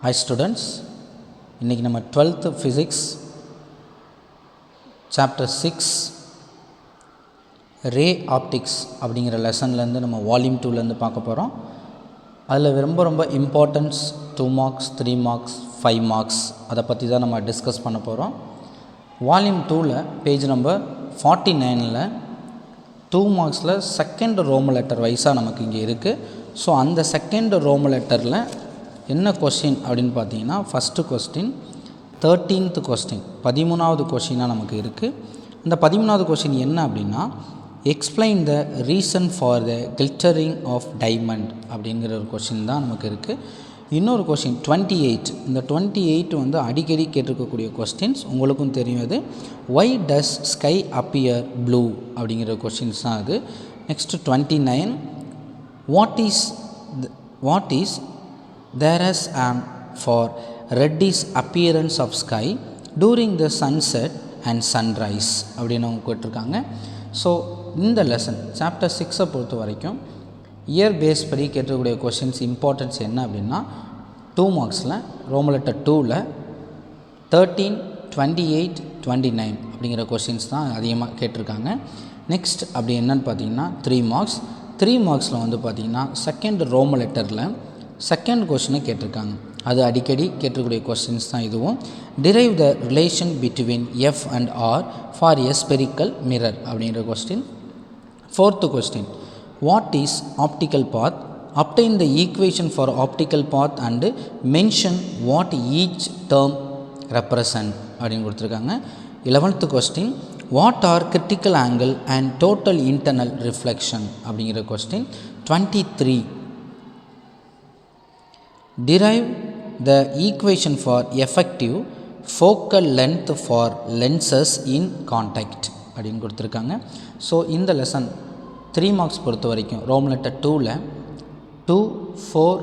Hi students, இன்றைக்கி நம்ம 12th physics chapter 6 ray optics அப்படிங்கிற லெசன்லேருந்து நம்ம வால்யூம் 2லேருந்து பார்க்க போகிறோம். அதில் ரொம்ப இம்பார்ட்டன்ஸ் 2 மார்க்ஸ் 3 மார்க்ஸ் 5 மார்க்ஸ் அதை பற்றி தான் நம்ம டிஸ்கஸ் பண்ண போகிறோம். வால்யூம் 2ல் பேஜ் நம்பர் 49ல் 2 மார்க்ஸில் செகண்ட் ரோம லெட்டர் வைஸாக நமக்கு இங்கே இருக்குது. ஸோ அந்த செகண்ட் ரோம லெட்டரில் என்ன கொஸ்டின் அப்படின்னு பார்த்தீங்கன்னா, ஃபஸ்ட்டு கொஸ்டின் 13th கொஸ்டின் 13வது கொஸ்டினாக நமக்கு இருக்குது. அந்த 13வது கொஸ்டின் என்ன அப்படின்னா, explain the reason for the glittering of diamond அப்படிங்கிற ஒரு கொஸ்டின் தான் நமக்கு இருக்குது. இன்னொரு கொஸ்டின் 28, இந்த 28 வந்து அடிக்கடி கேட்டிருக்கக்கூடிய கொஸ்டின்ஸ், உங்களுக்கும் தெரியும் அது. ஒய் டஸ் ஸ்கை அப்பியர் ப்ளூ அப்படிங்கிற கொஸ்டின்ஸ் தான் அது. Next 29, what is there is an for reddish appearance of sky during the sunset and sunrise அப்படின்னு அவங்க கேட்டிருக்காங்க. ஸோ இந்த லெசன் சாப்டர் 6 பொறுத்த வரைக்கும் இயர் பேஸ் படி கேட்டக்கூடிய கொஷின்ஸ் இம்பார்ட்டன்ஸ் என்ன அப்படின்னா, 2 மார்க்ஸில் ரோம லெட்டர் 2ல் 13, 28, 29 அப்படிங்கிற கொஷின்ஸ் தான் அதிகமாக கேட்டிருக்காங்க. நெக்ஸ்ட் அப்படி என்னன்னு பார்த்தீங்கன்னா 3 மார்க்ஸ். 3 மார்க்ஸில் வந்து பார்த்திங்கன்னா செகண்ட் ரோம லெட்டரில் செகண்ட் கொஸ்டினை கேட்டிருக்காங்க. அது அடிக்கடி கேட்டிருக்கக்கூடிய கொஸ்டின்ஸ் தான் இதுவும். Derive the relation between F and R for a spherical mirror அப்படிங்கிற question. 4th question, what is optical path, obtain the equation for optical path and mention what each term represent அப்படின்னு கொடுத்துருக்காங்க. 11th question, what are critical angle and total internal reflection அப்படிங்கிற question. 23, derive the equation for effective focal length for lenses in contact அப்படின்னு கொடுத்துருக்காங்க. So இந்த lesson 3 marks பொறுத்த வரைக்கும் Rome letter 2ல் 2, 4,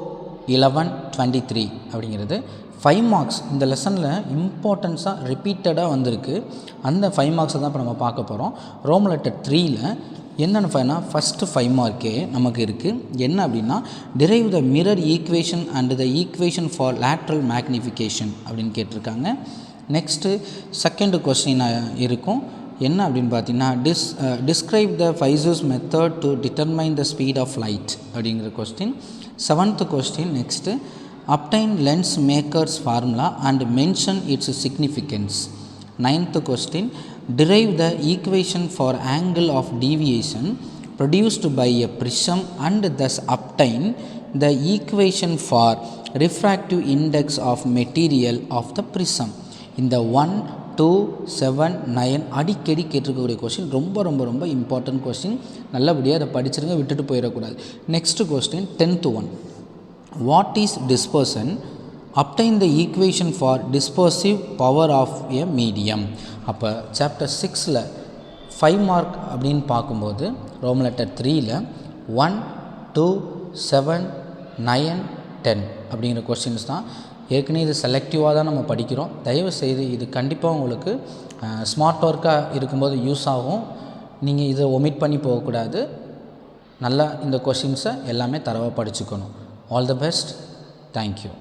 11, 23 அப்படிங்கிறது. 5 மார்க்ஸ் இந்த லெசனில் இம்பார்ட்டன்ஸாக ரிப்பீட்டடாக வந்திருக்கு. அந்த 5 மார்க்ஸை தான் இப்போ நம்ம பார்க்க போகிறோம். ரோம் லெட்டர் 3ல் என்னென்னு ஃபைனா ஃபஸ்ட்டு 5 மார்க்கே நமக்கு இருக்குது. என்ன அப்படின்னா, derive the mirror equation and the equation for lateral magnification அப்படின்னு கேட்டிருக்காங்க. நெக்ஸ்ட்டு செகண்ட் கொஸ்டின் இருக்கும். என்ன அப்படின்னு பார்த்தீங்கன்னா, describe the Fizeau's method to determine the speed of light அப்படிங்கிற question. 7th question next, obtain lens makers formula and mention its significance. 9th question, derive the equation for angle of deviation produced by a prism and thus obtain the equation for refractive index of material of the prism. இந்த 1, 2, 7, 9 அடிக்கடி கேட்டிருக்கக்கூடிய question. ரொம்ப important question. நல்லபடியாக அதை படிச்சிருங்க, விட்டுட்டு போயிடக்கூடாது. Next question 10th one, what is dispersion, obtain the equation for dispersive power of a medium. அப்போ chapter 6ல் 5 mark அப்படின்னு பார்க்கும்போது ரோம் லெட்டர் 3ல் 1, 2, 7, 9, 10 அப்படிங்கிற கொஸ்டின்ஸ் தான். ஏற்கனவே இது செலக்டிவாக தான் நம்ம படிக்கிறோம். தயவு செய்து இது கண்டிப்பாக உங்களுக்கு ஸ்மார்ட் ஒர்க்காக இருக்கும்போது யூஸ் ஆகும். நீங்கள் இதை ஒமிட் பண்ணி போகக்கூடாது. நல்லா இந்த கொஸ்டின்ஸை எல்லாமே தரவாக படிச்சுக்கணும். All the best. தேங்க்யூ.